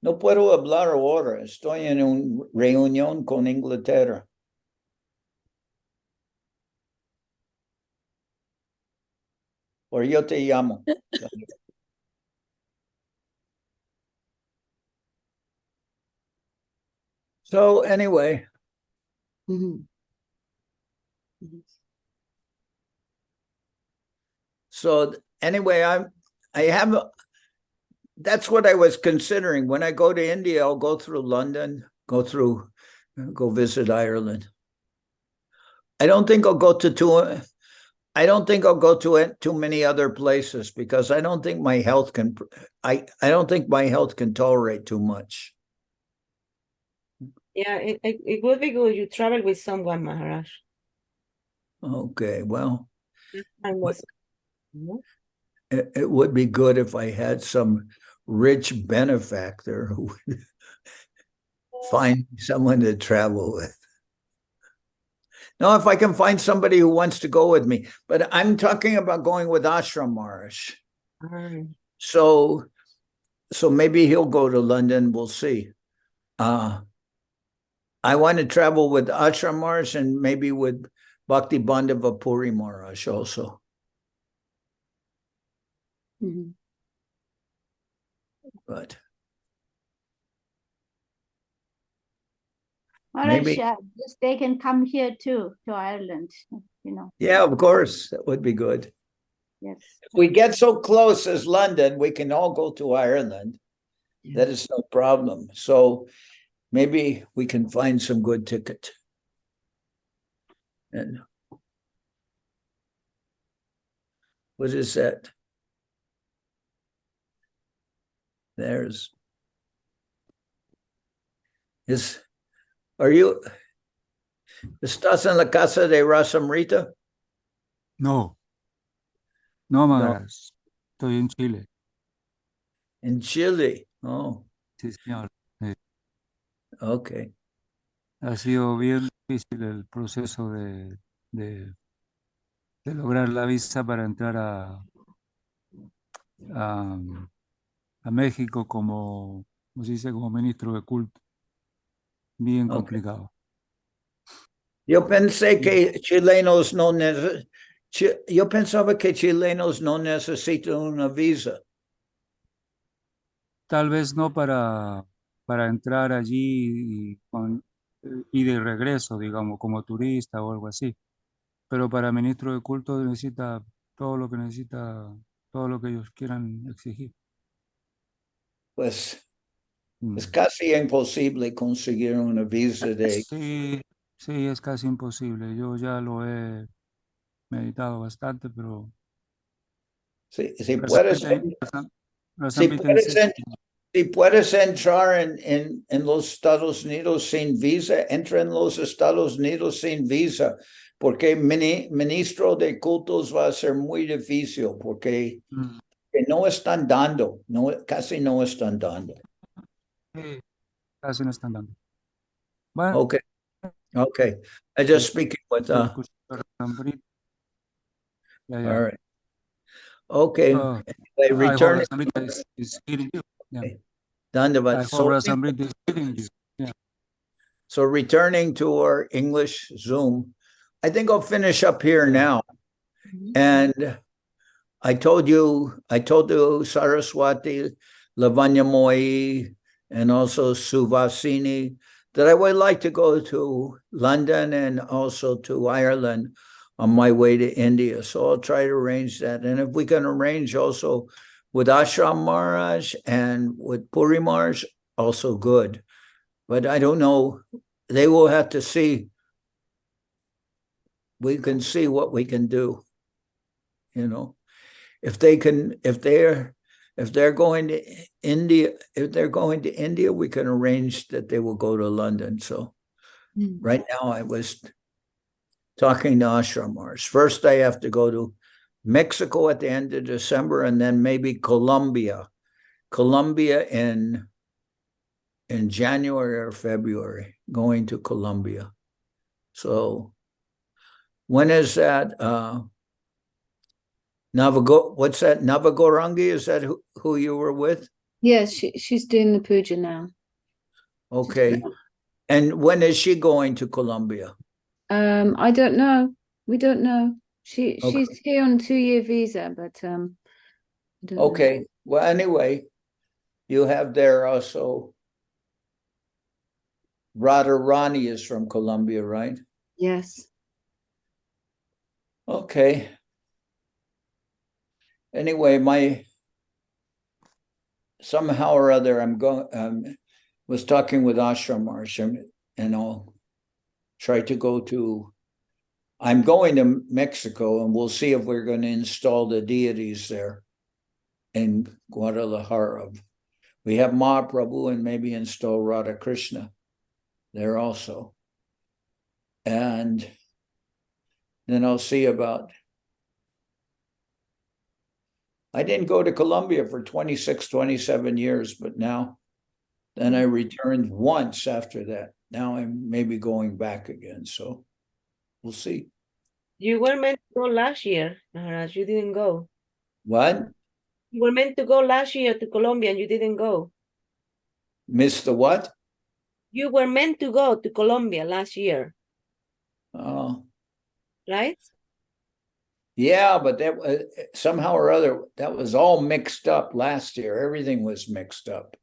no puedo hablar ahora. Estoy en una reunión con Inglaterra. Or yo te llamo. So anyway, Mhm. so anyway, that's what I was considering. When I go to India, I'll go through London, go visit Ireland. I don't think I'll go to too many other places, because I don't think my health can tolerate too much. Yeah, it would be good you travel with someone, Maharaj. Okay, well, I was Mhm. It would be good if I had some rich benefactor who would find someone to travel with. No, if I can find somebody who wants to go with me, but I'm talking about going with Ashram Maharaj. Mm. So maybe he'll go to London. We'll see. I want to travel with Ashram Maharaj and maybe with Bhakti Bandhava Puri Maharaj also. Mhm. But Maharaj, maybe, they can come here too, to Ireland, you know. yeah, of course, that would be good. Yes. If we get so close as London, we can all go to Ireland. That is no problem. So maybe we can find some good ticket. And what is that? There's ¿Estás en la casa de Rasamrita? No, no, Maharaj. Estoy en Chile. In Chile. Oh, Sí, señor. okay. Ha sido bien difícil el proceso de lograr la visa para entrar a México como se dice, como ministro de culto. Bien Okay. complicado. Yo pensé que chilenos no yo pensaba que chilenos no necesitan una visa. Tal vez no para entrar allí y de regreso, digamos, como turista o algo así. Pero para ministro de culto necesita todo lo que ellos quieran exigir. Pues es casi imposible conseguir una visa de... Sí, sí, es casi imposible. Yo ya lo he meditado bastante, pero Si puedes, si puedes entrar en los Estados Unidos sin visa, entra en los Estados Unidos sin visa, porque ministro de cultos va a ser muy difícil, porque no están dando, casi no están dando. Sí, casi no están dando. Bueno, Okay. I just speaking with... yeah. All right. Okay. Anyway, return. Is hearing you. Yeah. Dandavat. I hope Rasamrita is hearing you. Yeah. So returning to our English Zoom, I think I'll finish up here now. And I told you Saraswati, Lavanya Mayi, and also Suvasini that I would like to go to London and also to Ireland on my way to India. So I'll try to arrange that. And if we can arrange also with Ashram Maharaj and with Puri Maharaj, also good. But I don't know. They will have to see. We can see what we can do. You know, if they're going to India, we can arrange that they will go to London. So right now I was talking to Ashram Maharaj. First I have to go to Mexico at the end of December, and then maybe Colombia in January or February, going to Colombia. So when is that? What's that? Navagorangi? Is that who you were with? Yes, she's doing the puja now. Okay. And when is she going to Colombia? I don't know. We don't know. She's here on a 2-year visa, but I don't okay. know. Well, anyway, you have there also Radharani is from Colombia, right? Yes. Okay. Anyway, somehow or other, was talking with Ashram Maharaj, and I'll try to go to. I'm going to Mexico, and we'll see if we're going to install the deities there in Guadalajara. We have Mahaprabhu, and maybe install Radha Krishna there also. And then I'll see about I didn't go to Colombia for 26, 27 years, but now, then I returned once after that. Now I'm maybe going back again, so we'll see. You were meant to go last year, Maharaj. You didn't go. What? You were meant to go last year to Colombia and you didn't go. Missed the what? You were meant to go to Colombia last year, Oh, right? yeah, but that was somehow or other, that was all mixed up last year. Everything was mixed up.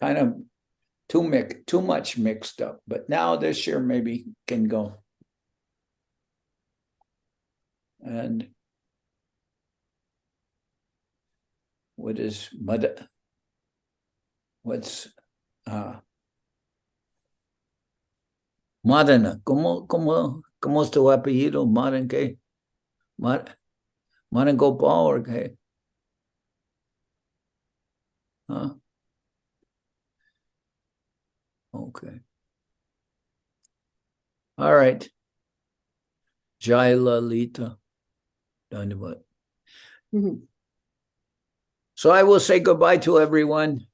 Kind of too much mixed up, but now this year maybe can go. And what's Marana? ¿Cómo es tu apellido? Maran qué? Maran Gopal or qué? Huh? Okay. All right. Jai Lalita. Dhanyavad. So I will say goodbye to everyone.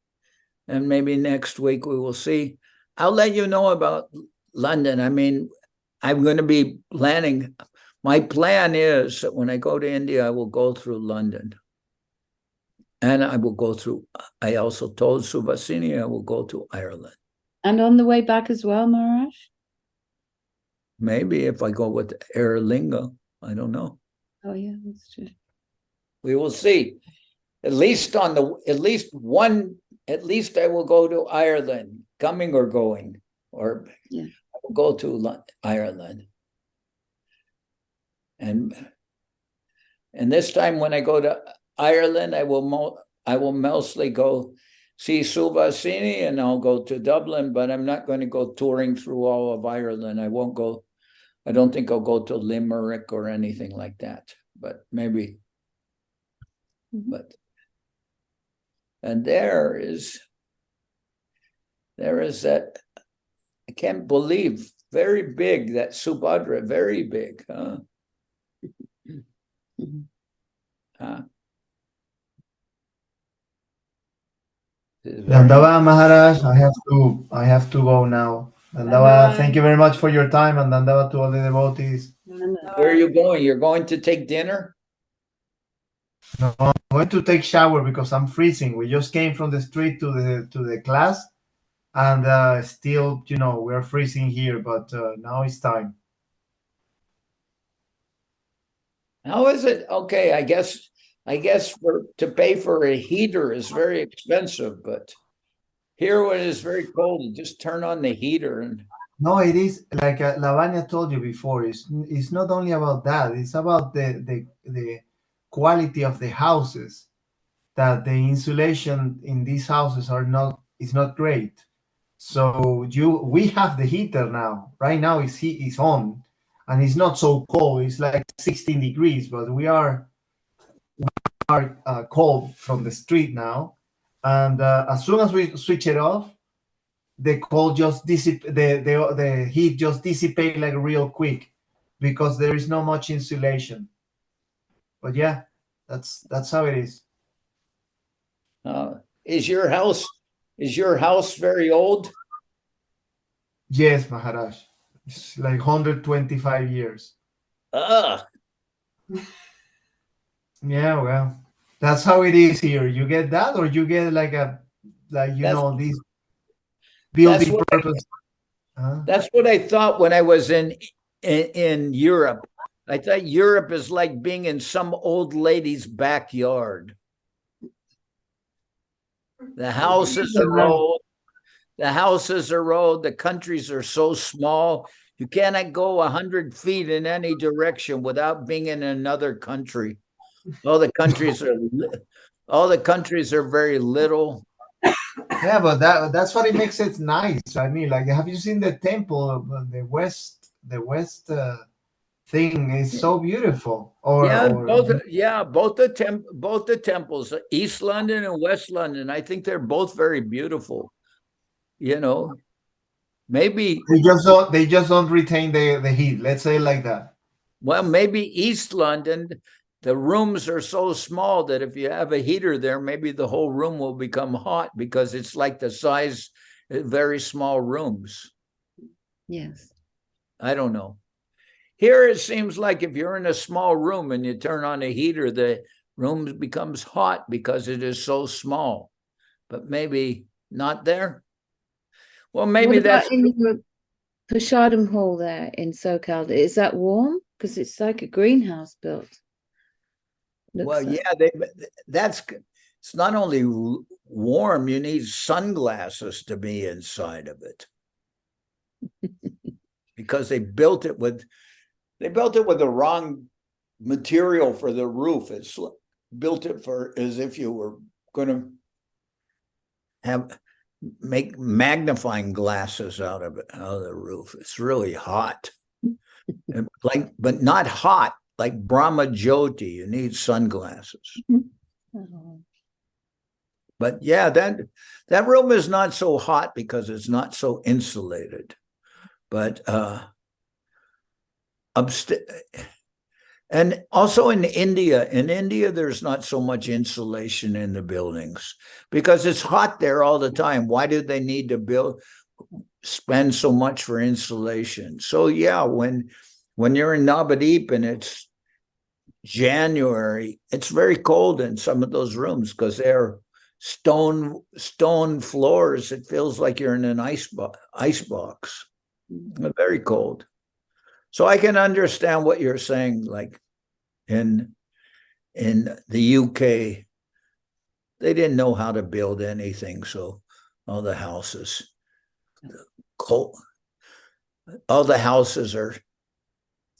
And maybe next week we will see. I'll let you know about London. I mean, I'm going to be planning. My plan is that when I go to India, I will go through London. And I will go through, I also told Subhasini I will go to Ireland. And on the way back as well, Maharaj? Maybe if I go with Air Linga, I don't know. Oh yeah, that's true. We will see. At least I will go to Ireland, coming or going, or yeah. I will go to Ireland. And this time when I go to Ireland, I will mostly go see Subhasini and I'll go to Dublin, but I'm not going to go touring through all of Ireland. I won't go. I don't think I'll go to Limerick or anything like that, but maybe. But and there is that, I can't believe, very big, that Subhadra, very big, huh? Dandava Maharaj, I have to go now. Dandava, thank you very much for your time, and Dandava to all the devotees. Where are you going? You're going to take dinner? No, I'm going to take shower because I'm freezing. We just came from the street to the class, and still, we're freezing here. But now it's time. How is it? Okay, I guess to pay for a heater is very expensive, but here when it's very cold, you just turn on the heater and. No, it is like Lavanya told you before. It's not only about that. It's about the quality of the houses. That the insulation in these houses is not great. So we have the heater now. Right now it's on, and it's not so cold. It's like 16 degrees, but we are cold from the street now. And as soon as we switch it off, the cold just the heat just dissipate like real quick because there is not much insulation. But yeah, that's how it is. Is your house very old? Yes, Maharaj. It's like 125 years. Yeah, well, that's how it is here. You get that, or you get these building purpose. That's what I thought when I was in Europe. I thought Europe is like being in some old lady's backyard. The houses are old. The countries are so small. You cannot go 100 feet in any direction without being in another country. All the countries are very little. Yeah, but that's what it makes it nice. I mean, like, have you seen the temple? The west thing is so beautiful. Both the temples, East London and West London. I think they're both very beautiful. Maybe they just don't retain the heat. Let's say it like that. Well, maybe East London, the rooms are so small that if you have a heater there, maybe the whole room will become hot because it's like the size of very small rooms. Yes. I don't know. Here it seems like if you're in a small room and you turn on a heater, the room becomes hot because it is so small. But maybe not there. Well, maybe What about that's in your Prasadam hall there in SoCal? Is that warm? Because it's like a greenhouse built. well, Looks like. yeah, that's it's not only warm, you need sunglasses to be inside of it. Because they built it with the wrong material for the roof. It's built it for as if you were going to make magnifying glasses out of the roof. It's really hot. But not hot like Brahma Jyoti. You need sunglasses. Oh. But yeah, that room is not so hot because it's not so insulated. But and also in India, there's not so much insulation in the buildings because it's hot there all the time. Why do they need to spend so much for insulation? So yeah, when you're in Navadip and it's January, it's very cold in some of those rooms because they're stone floors. It feels like you're in an ice box. Very cold. So I can understand what you're saying, like in the UK, they didn't know how to build anything, so all the houses are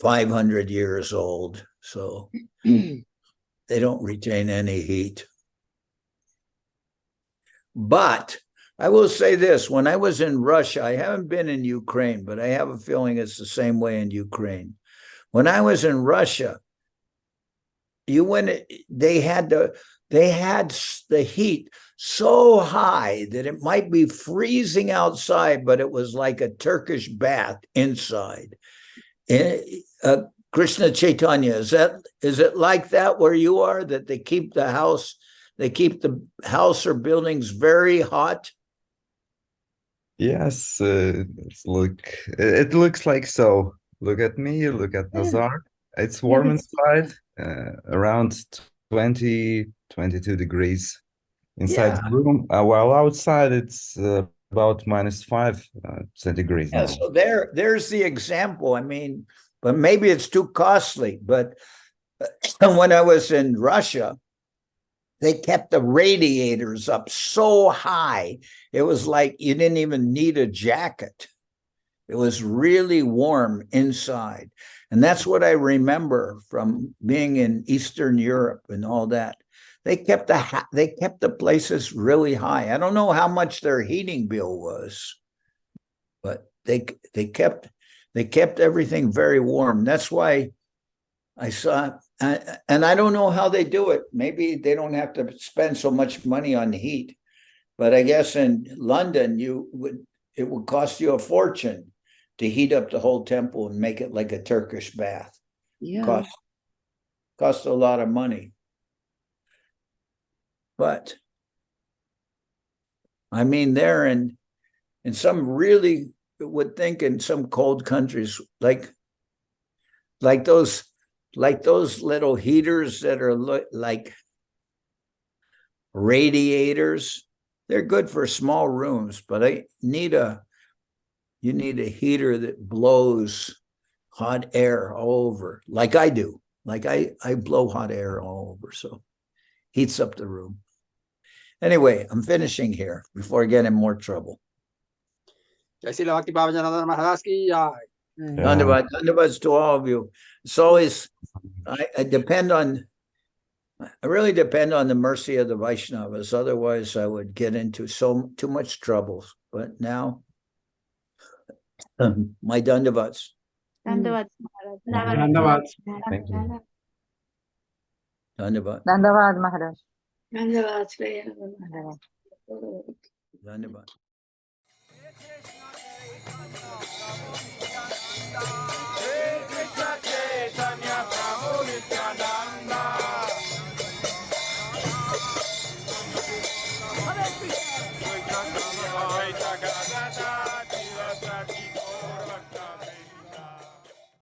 500 years old, so they don't retain any heat. But I will say this, when I was in Russia, I haven't been in Ukraine, but I have a feeling it's the same way in Ukraine. When I was in Russia, they had the heat so high that it might be freezing outside, but it was like a Turkish bath inside. Krishna Chaitanya, is it like that where you are, that they keep the house or buildings very hot? Yes, it looks like so. Look at me, look at Nazar. It's warm inside, around 20, 22 degrees inside the room, while outside it's about -5 centigrade. Yeah, so there's the example. I mean, but maybe it's too costly. But when I was in Russia, they kept the radiators up so high, it was like you didn't even need a jacket. It was really warm inside. And that's what I remember from being in Eastern Europe and all that. They kept the places really high. I don't know how much their heating bill was, but they kept everything very warm. That's why I saw, and I don't know how they do it. Maybe they don't have to spend so much money on heat, but I guess in London it would cost you a fortune to heat up the whole temple and make it like a Turkish bath. Yeah. Cost a lot of money. But I mean, they're in some really would think in some cold countries, like those little heaters that are like radiators. They're good for small rooms, but you need a heater that blows hot air all over, like I do. Like I blow hot air all over, so heats up the room. Anyway, I'm finishing here before I get in more trouble. Srila Bhakti Pavan Janardan Maharaj ki jai. Dandavats to all of you. It's always, I really depend on the mercy of the Vaishnavas. Otherwise, I would get into too much trouble. But now, my Dandavats. Dandavad. Dandavad. Thank you. Dandavat. Dandavad Maharaj. Dandavad. Dandavat.